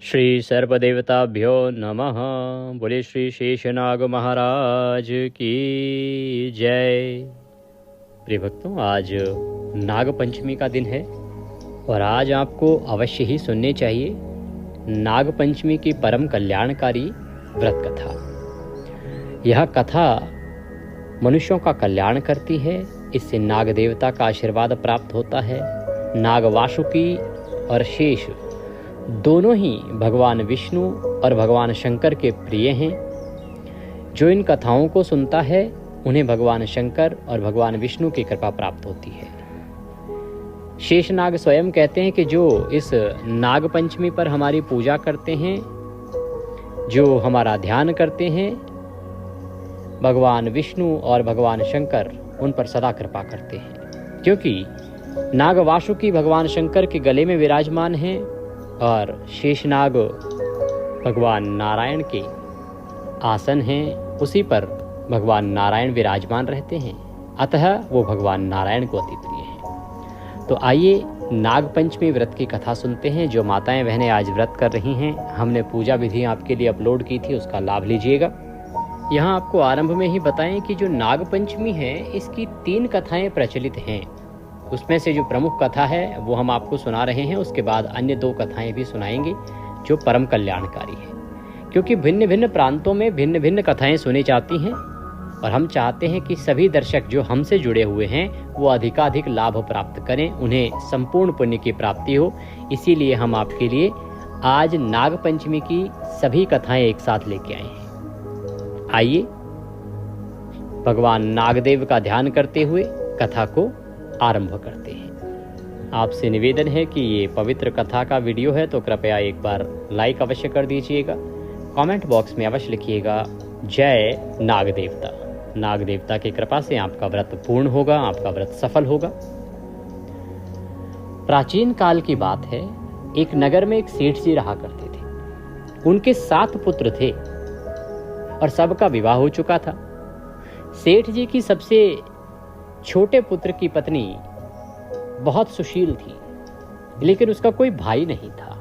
श्री सर्वदेवताभ्यो नमः। बोले श्री शेषनाग महाराज की जय। प्रिय भक्तों, आज नाग पंचमी का दिन है और आज आपको अवश्य ही सुननी चाहिए नाग पंचमी की परम कल्याणकारी व्रत कथा। यह कथा मनुष्यों का कल्याण करती है, इससे नाग देवता का आशीर्वाद प्राप्त होता है। नाग वासुकी और शेष दोनों ही भगवान विष्णु और भगवान शंकर के प्रिय हैं। जो इन कथाओं को सुनता है उन्हें भगवान शंकर और भगवान विष्णु की कृपा प्राप्त होती है। शेषनाग स्वयं कहते हैं कि जो इस नाग पंचमी पर हमारी पूजा करते हैं, जो हमारा ध्यान करते हैं, भगवान विष्णु और भगवान शंकर उन पर सदा कृपा करते हैं, क्योंकि नाग वासुकी भगवान शंकर के गले में विराजमान हैं और शेषनाग भगवान नारायण के आसन हैं, उसी पर भगवान नारायण विराजमान रहते हैं, अतः वो भगवान नारायण को अति प्रिय हैं। तो आइए नाग पंचमी व्रत की कथा सुनते हैं। जो माताएं बहनें आज व्रत कर रही हैं, हमने पूजा विधि आपके लिए अपलोड की थी, उसका लाभ लीजिएगा। यहाँ आपको आरंभ में ही बताएं कि जो नाग पंचमी है इसकी 3 कथाएं प्रचलित हैं। उसमें से जो प्रमुख कथा है वो हम आपको सुना रहे हैं, उसके बाद अन्य 2 कथाएं भी सुनाएंगे जो परम कल्याणकारी है, क्योंकि भिन्न भिन्न प्रांतों में भिन्न भिन्न कथाएं सुनी जाती हैं और हम चाहते हैं कि सभी दर्शक जो हमसे जुड़े हुए हैं वो अधिकाधिक लाभ प्राप्त करें, उन्हें संपूर्ण पुण्य की प्राप्ति हो। इसीलिए हम आपके लिए आज नाग पंचमी की सभी कथाएं एक साथ लेके आए हैं। आइए भगवान नागदेव का ध्यान करते हुए कथा को आरंभ करते हैं। आपसे निवेदन है कि ये पवित्र कथा का वीडियो है तो कृपया एक बार लाइक अवश्य कर दीजिएगा। कमेंट बॉक्स में अवश्य लिखिएगा जय नाग देवता। नाग देवता की कृपा से आपका व्रत पूर्ण होगा, आपका व्रत सफल होगा। प्राचीन काल की बात है, एक नगर में एक सेठ जी रहा करते थे। उनके 7 पुत्र थे और सबका विवाह हो चुका था। सेठ जी की सबसे छोटे पुत्र की पत्नी बहुत सुशील थी, लेकिन उसका कोई भाई नहीं था।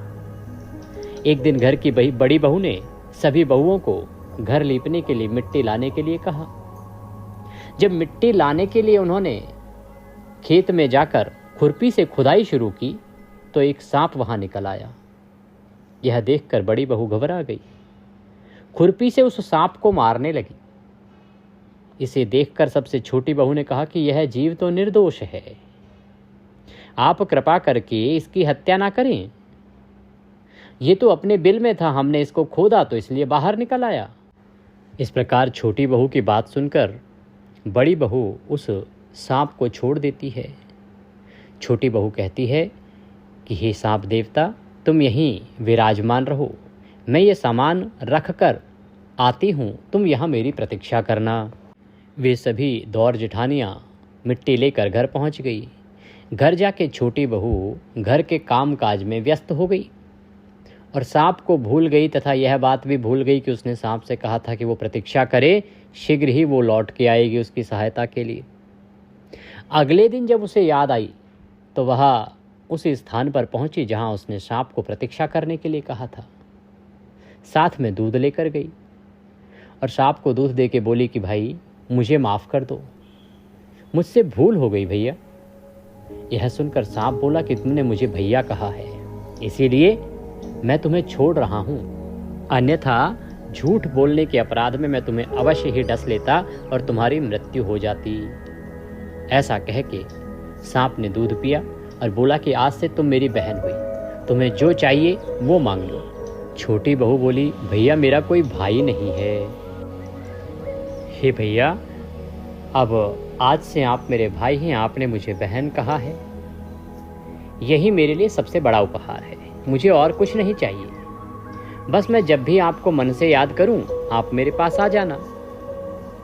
एक दिन घर की बड़ी बहू ने सभी बहुओं को घर लीपने के लिए मिट्टी लाने के लिए कहा। जब मिट्टी लाने के लिए उन्होंने खेत में जाकर खुरपी से खुदाई शुरू की तो एक सांप वहां निकल आया। यह देखकर बड़ी बहू घबरा गई, खुरपी से उस सांप को मारने लगी। इसे देखकर सबसे छोटी बहू ने कहा कि यह जीव तो निर्दोष है, आप कृपा करके इसकी हत्या ना करें। ये तो अपने बिल में था, हमने इसको खोदा तो इसलिए बाहर निकल आया। इस प्रकार छोटी बहू की बात सुनकर बड़ी बहू उस सांप को छोड़ देती है। छोटी बहू कहती है कि हे सांप देवता, तुम यहीं विराजमान रहो, मैं ये सामान रख कर आती हूँ, तुम यहाँ मेरी प्रतीक्षा करना। वे सभी दौर जेठानियाँ मिट्टी लेकर घर पहुँच गई। घर जाके छोटी बहू घर के काम काज में व्यस्त हो गई और सांप को भूल गई तथा यह बात भी भूल गई कि उसने सांप से कहा था कि वो प्रतीक्षा करे, शीघ्र ही वो लौट के आएगी उसकी सहायता के लिए। अगले दिन जब उसे याद आई तो वह उस स्थान पर पहुंची जहां उसने सांप को प्रतीक्षा करने के लिए कहा था। साथ में दूध लेकर गई और सांप को दूध दे के बोली कि भाई मुझे माफ़ कर दो, मुझसे भूल हो गई भैया। यह सुनकर सांप बोला कि तुमने मुझे भैया कहा है, इसीलिए मैं तुम्हें छोड़ रहा हूँ, अन्यथा झूठ बोलने के अपराध में मैं तुम्हें अवश्य ही डस लेता और तुम्हारी मृत्यु हो जाती। ऐसा कह के सांप ने दूध पिया और बोला कि आज से तुम मेरी बहन हुई, तुम्हें जो चाहिए वो मांग लो। छोटी बहू बोली, भैया मेरा कोई भाई नहीं है। हे भैया, अब आज से आप मेरे भाई हैं, आपने मुझे बहन कहा है, यही मेरे लिए सबसे बड़ा उपहार है, मुझे और कुछ नहीं चाहिए। बस मैं जब भी आपको मन से याद करूं आप मेरे पास आ जाना।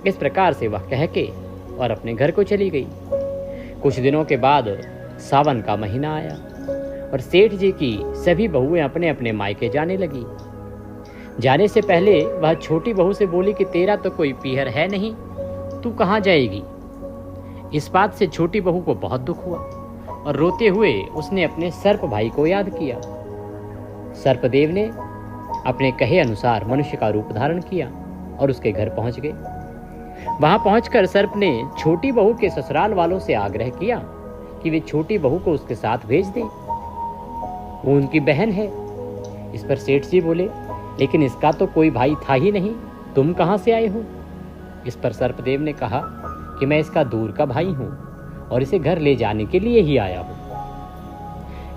इस प्रकार से वह कह के और अपने घर को चली गई। कुछ दिनों के बाद सावन का महीना आया और सेठ जी की सभी बहुएं अपने अपने मायके जाने लगी। जाने से पहले वह छोटी बहू से बोली कि तेरा तो कोई पीहर है नहीं, तू कहाँ जाएगी। इस बात से छोटी बहू को बहुत दुख हुआ और रोते हुए उसने अपने सर्प भाई को याद किया। सर्पदेव ने अपने कहे अनुसार मनुष्य का रूप धारण किया और उसके घर पहुंच गए। वहां पहुंचकर सर्प ने छोटी बहू के ससुराल वालों से आग्रह किया कि वे छोटी बहू को उसके साथ भेज दें, वो उनकी बहन है। इस पर सेठ जी बोले, लेकिन इसका तो कोई भाई था ही नहीं, तुम कहां से आए हो? इस पर सर्पदेव ने कहा कि मैं इसका दूर का भाई हूं और इसे घर ले जाने के लिए ही आया हूं।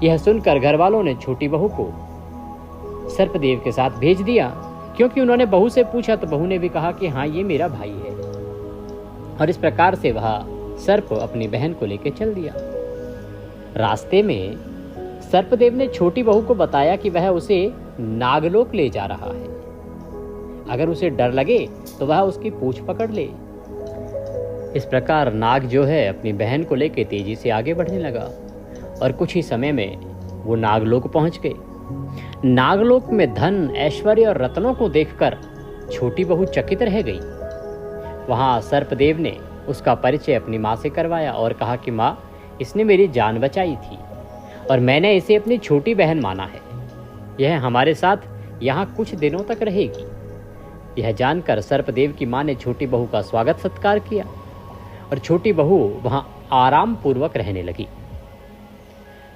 यह सुनकर घर वालों ने छोटी बहू को सर्पदेव के साथ भेज दिया, क्योंकि उन्होंने बहू से पूछा तो बहू ने भी कहा कि हाँ, ये मेरा भाई है। और इस प्रकार से वह सर्प अपनी बहन को लेकर चल दिया। रास्ते में सर्पदेव ने छोटी बहू को बताया कि वह उसे नागलोक ले जा रहा है, अगर उसे डर लगे तो वह उसकी पूंछ पकड़ ले। इस प्रकार नाग जो है अपनी बहन को लेकर तेजी से आगे बढ़ने लगा और कुछ ही समय में वो नागलोक पहुंच गए। नागलोक में धन, ऐश्वर्य और रत्नों को देखकर छोटी बहू चकित रह गई। वहां सर्पदेव ने उसका परिचय अपनी माँ से करवाया और कहा कि माँ, इसने मेरी जान बचाई थी और मैंने इसे अपनी छोटी बहन माना है। यह हमारे साथ यहाँ कुछ दिनों तक रहेगी। यह जानकर सर्पदेव की माँ ने छोटी बहू का स्वागत सत्कार किया और छोटी बहू वहां आराम पूर्वक रहने लगी।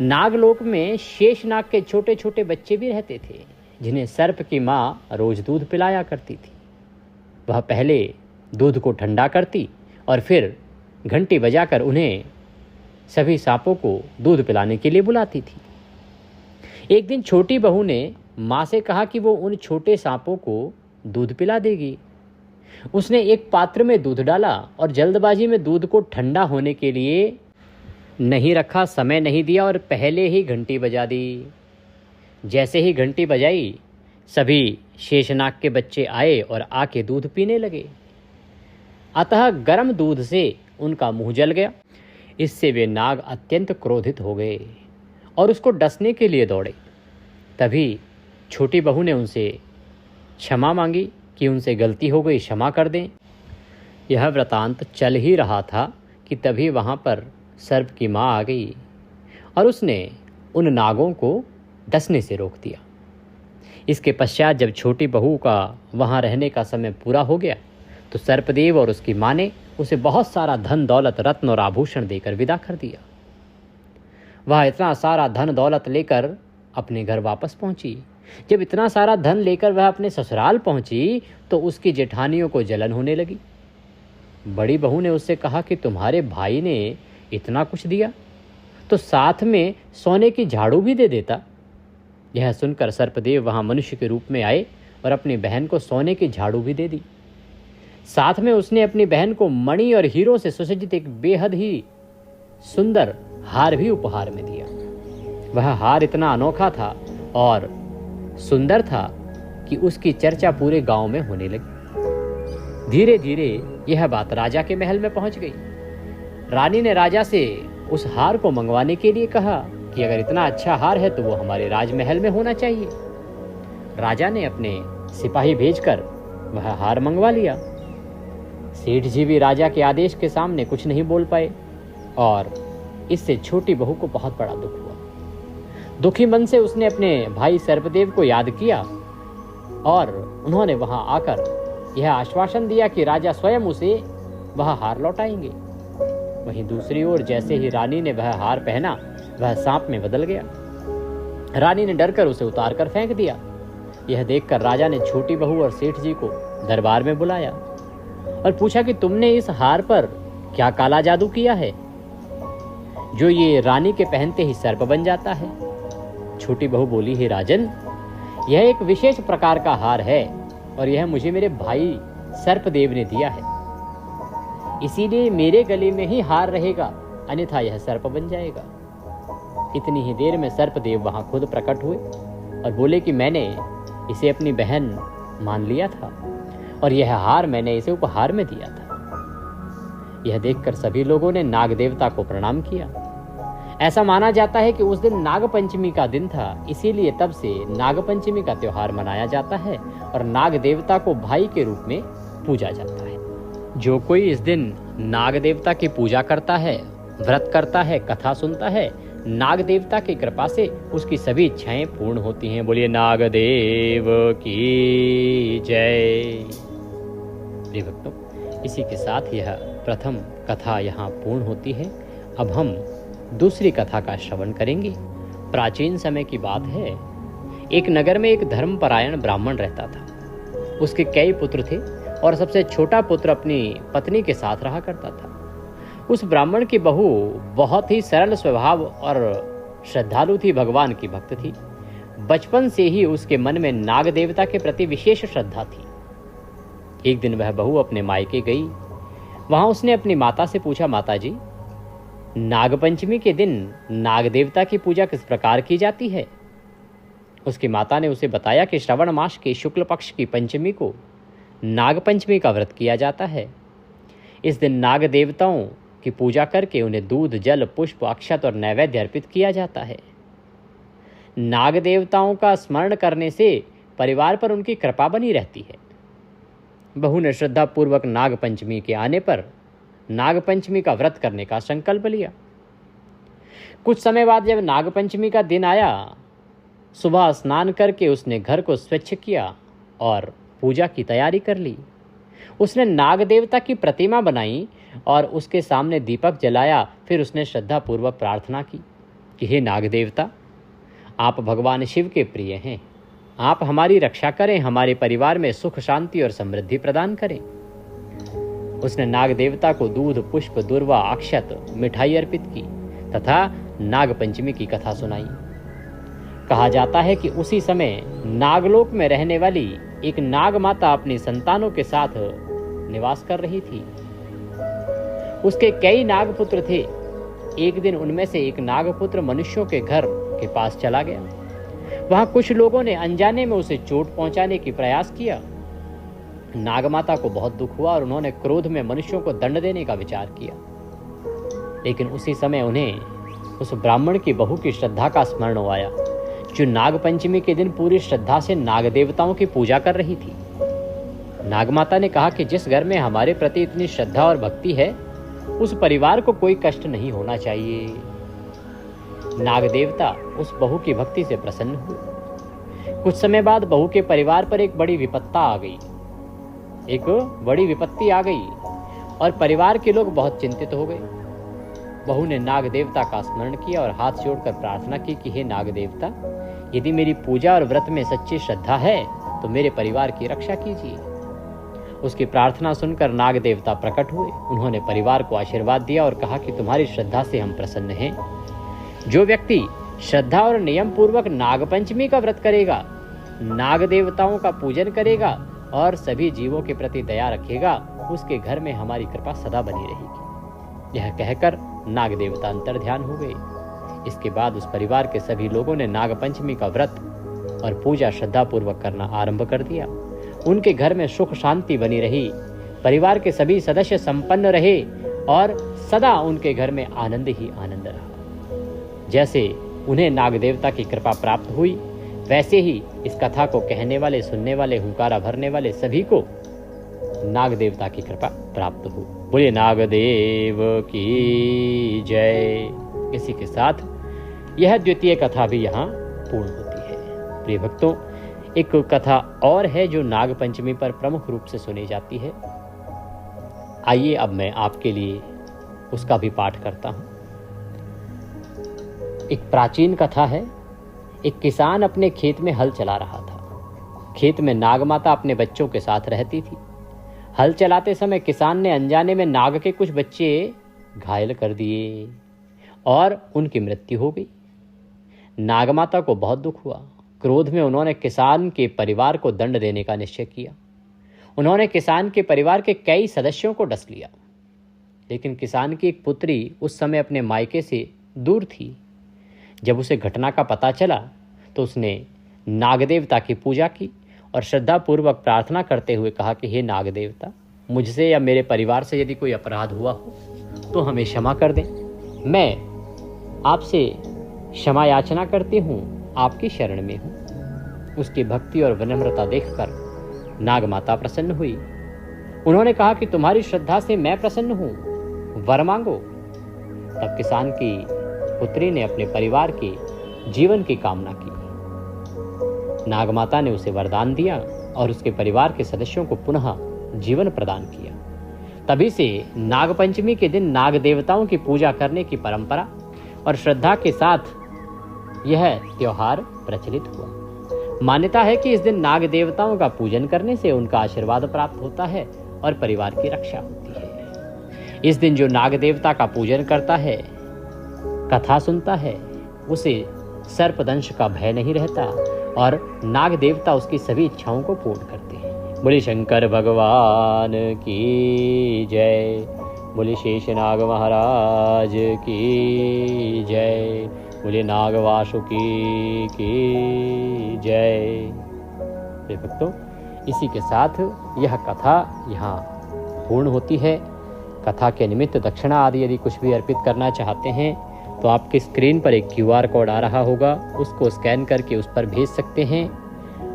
नागलोक में शेषनाग के छोटे छोटे बच्चे भी रहते थे, जिन्हें सर्प की माँ रोज दूध पिलाया करती थी। वह पहले दूध को ठंडा करती और फिर घंटी बजाकर उन्हें सभी सांपों को दूध पिलाने के लिए बुलाती थी। एक दिन छोटी बहू ने माँ से कहा कि वो उन छोटे सांपों को दूध पिला देगी। उसने एक पात्र में दूध डाला और जल्दबाजी में दूध को ठंडा होने के लिए नहीं रखा, समय नहीं दिया और पहले ही घंटी बजा दी। जैसे ही घंटी बजाई, सभी शेषनाग के बच्चे आए और आके दूध पीने लगे। अतः गर्म दूध से उनका मुंह जल गया। इससे वे नाग अत्यंत क्रोधित हो गए और उसको डसने के लिए दौड़े। तभी छोटी बहू ने उनसे क्षमा मांगी कि उनसे गलती हो गई, क्षमा कर दें। यह वृतांत चल ही रहा था कि तभी वहाँ पर सर्प की माँ आ गई और उसने उन नागों को डसने से रोक दिया। इसके पश्चात जब छोटी बहू का वहाँ रहने का समय पूरा हो गया तो सर्पदेव और उसकी माँ ने उसे बहुत सारा धन दौलत, रत्न और आभूषण देकर विदा कर दिया। वह इतना सारा धन दौलत लेकर अपने घर वापस पहुंची। जब इतना सारा धन लेकर वह अपने ससुराल पहुंची तो उसकी जेठानियों को जलन होने लगी। बड़ी बहू ने उससे कहा कि तुम्हारे भाई ने इतना कुछ दिया तो साथ में सोने की झाड़ू भी दे देता। यह सुनकर सर्पदेव वहां मनुष्य के रूप में आए और अपनी बहन को सोने की झाड़ू भी दे दी। साथ में उसने अपनी बहन को मणि और हीरों से सुसज्जित एक बेहद ही सुंदर हार भी उपहार में दिया। वह हार इतना अनोखा था और सुंदर था कि उसकी चर्चा पूरे गांव में होने लगी। धीरे धीरे यह बात राजा के महल में पहुंच गई। रानी ने राजा से उस हार को मंगवाने के लिए कहा कि अगर इतना अच्छा हार है तो वो हमारे राजमहल में होना चाहिए। राजा ने अपने सिपाही भेजकर वह हार मंगवा लिया। सेठ जी भी राजा के आदेश के सामने कुछ नहीं बोल पाए और इससे छोटी बहू को बहुत बड़ा दुख हुआ। दुखी मन से उसने अपने भाई सर्पदेव को याद किया और उन्होंने वहां आकर यह आश्वासन दिया कि राजा स्वयं उसे वह हार लौटाएंगे। वहीं दूसरी ओर जैसे ही रानी ने वह हार पहना, वह सांप में बदल गया। रानी ने डरकर उसे उतार कर फेंक दिया। यह देखकर राजा ने छोटी बहू और सेठ जी को दरबार में बुलाया और पूछा कि तुमने इस हार पर क्या काला जादू किया है जो ये रानी के पहनते ही सर्प बन जाता है। छोटी बहू बोली, हे राजन, यह एक विशेष प्रकार का हार है और यह मुझे मेरे भाई सर्पदेव ने दिया है, इसीलिए मेरे गले में ही हार रहेगा, अन्यथा यह सर्प बन जाएगा। इतनी ही देर में सर्पदेव वहां खुद प्रकट हुए और बोले कि मैंने इसे अपनी बहन मान लिया था और यह हार मैंने इसे उपहार में दिया था। यह देखकर सभी लोगों ने नाग देवता को प्रणाम किया। ऐसा माना जाता है कि उस दिन नाग पंचमी का दिन था, इसीलिए तब से नाग पंचमी का त्योहार मनाया जाता है और नाग देवता को भाई के रूप में पूजा जाता है। जो कोई इस दिन नाग देवता की पूजा करता है, व्रत करता है, कथा सुनता है, नाग देवता की कृपा से उसकी सभी इच्छाएं पूर्ण होती हैं। बोलिए नागदेव की जय। प्रिय भक्तों, इसी के साथ यह प्रथम कथा यहाँ पूर्ण होती है। अब हम दूसरी कथा का श्रवण करेंगे। प्राचीन समय की बात है, एक नगर में एक धर्मपरायण ब्राह्मण रहता था। उसके कई पुत्र थे और सबसे छोटा पुत्र अपनी पत्नी के साथ रहा करता था। उस ब्राह्मण की बहू बहुत ही सरल स्वभाव और श्रद्धालु थी, भगवान की भक्त थी। बचपन से ही उसके मन में नाग देवता के प्रति विशेष श्रद्धा थी। एक दिन वह बहू अपने मायके गई। वहां उसने अपनी माता से पूछा, माता जी, नागपंचमी के दिन नाग देवता की पूजा किस प्रकार की जाती है? उसकी माता ने उसे बताया कि श्रवण मास के शुक्ल पक्ष की पंचमी को नागपंचमी का व्रत किया जाता है। इस दिन नाग देवताओं की पूजा करके उन्हें दूध, जल, पुष्प, अक्षत और नैवेद्य अर्पित किया जाता है। नाग देवताओं का स्मरण करने से परिवार पर उनकी कृपा बनी रहती है। बहू ने श्रद्धा पूर्वक नागपंचमी के आने पर नागपंचमी का व्रत करने का संकल्प लिया। कुछ समय बाद जब नागपंचमी का दिन आया, सुबह स्नान करके उसने घर को स्वच्छ किया और पूजा की तैयारी कर ली। उसने नाग देवता की प्रतिमा बनाई और उसके सामने दीपक जलाया। फिर उसने श्रद्धा पूर्वक प्रार्थना की कि हे नाग देवता, आप भगवान शिव के प्रिय हैं, आप हमारी रक्षा करें, हमारे परिवार में सुख, शांति और समृद्धि प्रदान करें। उसने नाग देवता को दूध, पुष्प, दुर्वा, अक्षत, मिठाई अर्पित की तथा नागपंचमी की कथा सुनाई। कहा जाता है कि उसी समय नागलोक में रहने वाली एक नाग माता अपनी संतानों के साथ निवास कर रही थी। उसके कई नागपुत्र थे। एक दिन उनमें से एक नागपुत्र मनुष्यों के घर के पास चला गया। वहां कुछ लोगों ने अनजाने में उसे चोट पहुंचाने की प्रयास किया। नागमाता को बहुत दुख हुआ और उन्होंने क्रोध में मनुष्यों को दंड देने का विचार किया। लेकिन उसी समय उन्हें उस ब्राह्मण की बहू की श्रद्धा का स्मरण आया, जो नागपंचमी के दिन पूरी श्रद्धा से नाग देवताओं की पूजा कर रही थी। नागमाता ने कहा कि जिस घर में हमारे प्रति इतनी श्रद्धा और भक्ति है, उस परिवार को कोई कष्ट नहीं होना चाहिए। नाग देवता उस बहू की भक्ति से प्रसन्न हुए। कुछ समय बाद बहू के परिवार पर एक बड़ी विपत्ता आ गई। एक बड़ी विपत्ति आ गई और परिवार के लोग बहुत चिंतित हो गए। बहू ने नाग देवता का स्मरण किया और हाथ जोड़कर प्रार्थना की कि हे नाग देवता, यदि मेरी पूजा और व्रत में सच्ची श्रद्धा है तो मेरे परिवार की रक्षा कीजिए। उसकी प्रार्थना सुनकर नाग देवता प्रकट हुए। उन्होंने परिवार को आशीर्वाद दिया और कहा कि तुम्हारी श्रद्धा से हम प्रसन्न हैं। जो व्यक्ति श्रद्धा और नियम पूर्वक नागपंचमी का व्रत करेगा, नाग देवताओं का पूजन करेगा और सभी जीवों के प्रति दया रखेगा, उसके घर में हमारी कृपा सदा बनी रहेगी। यह कहकर नाग देवता अंतर्ध्यान हो गए। इसके बाद उस परिवार के सभी लोगों ने नागपंचमी का व्रत और पूजा श्रद्धा पूर्वक करना आरंभ कर दिया। उनके घर में सुख शांति बनी रही, परिवार के सभी सदस्य संपन्न रहे और सदा उनके घर में आनंद ही आनंद रहा। जैसे उन्हें नाग देवता की कृपा प्राप्त हुई, वैसे ही इस कथा को कहने वाले, सुनने वाले, हुंकारा भरने वाले सभी को नाग देवता की कृपा प्राप्त हो। बोलिए नागदेव की जय। इसी के साथ यह द्वितीय कथा भी यहाँ पूर्ण होती है। प्रिय भक्तों, एक कथा और है जो नाग पंचमी पर प्रमुख रूप से सुनी जाती है। आइए अब मैं आपके लिए उसका भी पाठ करता हूँ। एक प्राचीन कथा है। एक किसान अपने खेत में हल चला रहा था। खेत में नागमाता अपने बच्चों के साथ रहती थी। हल चलाते समय किसान ने अनजाने में नाग के कुछ बच्चे घायल कर दिए और उनकी मृत्यु हो गई। नागमाता को बहुत दुख हुआ। क्रोध में उन्होंने किसान के परिवार को दंड देने का निश्चय किया। उन्होंने किसान के परिवार के कई सदस्यों को डस लिया। लेकिन किसान की एक पुत्री उस समय अपने मायके से दूर थी। जब उसे घटना का पता चला तो उसने नाग देवता की पूजा की और श्रद्धा पूर्वक प्रार्थना करते हुए कहा कि हे नाग देवता, मुझसे या मेरे परिवार से यदि कोई अपराध हुआ हो तो हमें क्षमा कर दें। मैं आपसे क्षमा याचना करती हूँ, आपकी शरण में हूँ। उसकी भक्ति और विनम्रता देखकर नाग माता प्रसन्न हुई। उन्होंने कहा कि तुम्हारी श्रद्धा से मैं प्रसन्न हूँ, वर मांगो। तब किसान की नागपुत्री ने अपने परिवार के जीवन की कामना की। नागमाता ने उसे वरदान दिया और उसके परिवार के सदस्यों को पुनः जीवन प्रदान किया। तभी से नागपंचमी के दिन नाग देवताओं की पूजा करने की परंपरा और श्रद्धा के साथ यह त्योहार प्रचलित हुआ। मान्यता है कि इस दिन नाग देवताओं का पूजन करने से उनका आशीर्वाद प्राप्त होता है और परिवार की रक्षा होती है। इस दिन जो नाग देवता का पूजन करता है, कथा सुनता है, उसे सर्पदंश का भय नहीं रहता और नाग देवता उसकी सभी इच्छाओं को पूर्ण करते हैं। बोले शंकर भगवान की जय, बोले शेषनाग महाराज की जय, बोले नाग वासुकी की जय। भक्तों, इसी के साथ यह कथा यहाँ पूर्ण होती है। कथा के निमित्त दक्षिणा आदि यदि कुछ भी अर्पित करना चाहते हैं तो आपकी स्क्रीन पर एक QR कोड आ रहा होगा, उसको स्कैन करके उस पर भेज सकते हैं।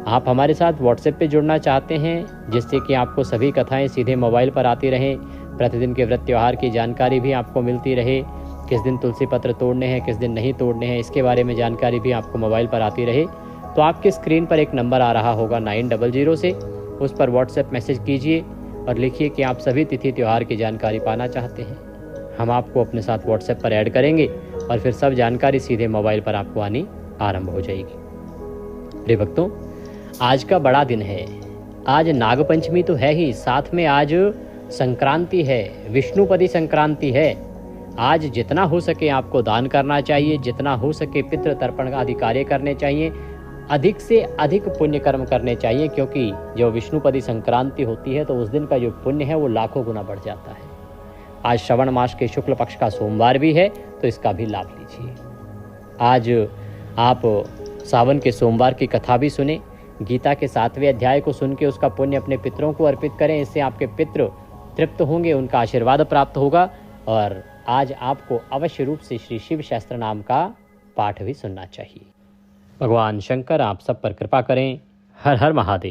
आप हमारे साथ व्हाट्सएप पे जुड़ना चाहते हैं जिससे कि आपको सभी कथाएं सीधे मोबाइल पर आती रहें, प्रतिदिन के व्रत त्यौहार की जानकारी भी आपको मिलती रहे, किस दिन तुलसी पत्र तोड़ने हैं, किस दिन नहीं तोड़ने हैं, इसके बारे में जानकारी भी आपको मोबाइल पर आती रहे, तो आपके स्क्रीन पर एक नंबर आ रहा होगा 900 से, उस पर व्हाट्सएप मैसेज कीजिए और लिखिए कि आप सभी तिथि त्यौहार की जानकारी पाना चाहते हैं। हम आपको अपने साथ व्हाट्सएप पर ऐड करेंगे और फिर सब जानकारी सीधे मोबाइल पर आपको आनी आरंभ हो जाएगी। प्रिय भक्तों, आज का बड़ा दिन है। आज नागपंचमी तो है ही, साथ में आज संक्रांति है, विष्णुपदी संक्रांति है। आज जितना हो सके आपको दान करना चाहिए, जितना हो सके पितृ तर्पण आदि कार्य करने चाहिए, अधिक से अधिक पुण्य कर्म करने चाहिए, क्योंकि जो विष्णुपदी संक्रांति होती है तो उस दिन का जो पुण्य है वो लाखों गुना बढ़ जाता है। आज श्रवण मास के शुक्ल पक्ष का सोमवार भी है, तो इसका भी लाभ लीजिए। आज आप सावन के सोमवार की कथा भी सुने, गीता के 7वें अध्याय को सुन के उसका पुण्य अपने पितरों को अर्पित करें। इससे आपके पितृ तृप्त होंगे, उनका आशीर्वाद प्राप्त होगा। और आज आपको अवश्य रूप से श्री शिव शास्त्र नाम का पाठ भी सुनना चाहिए। भगवान शंकर आप सब पर कृपा करें। हर हर महादेव।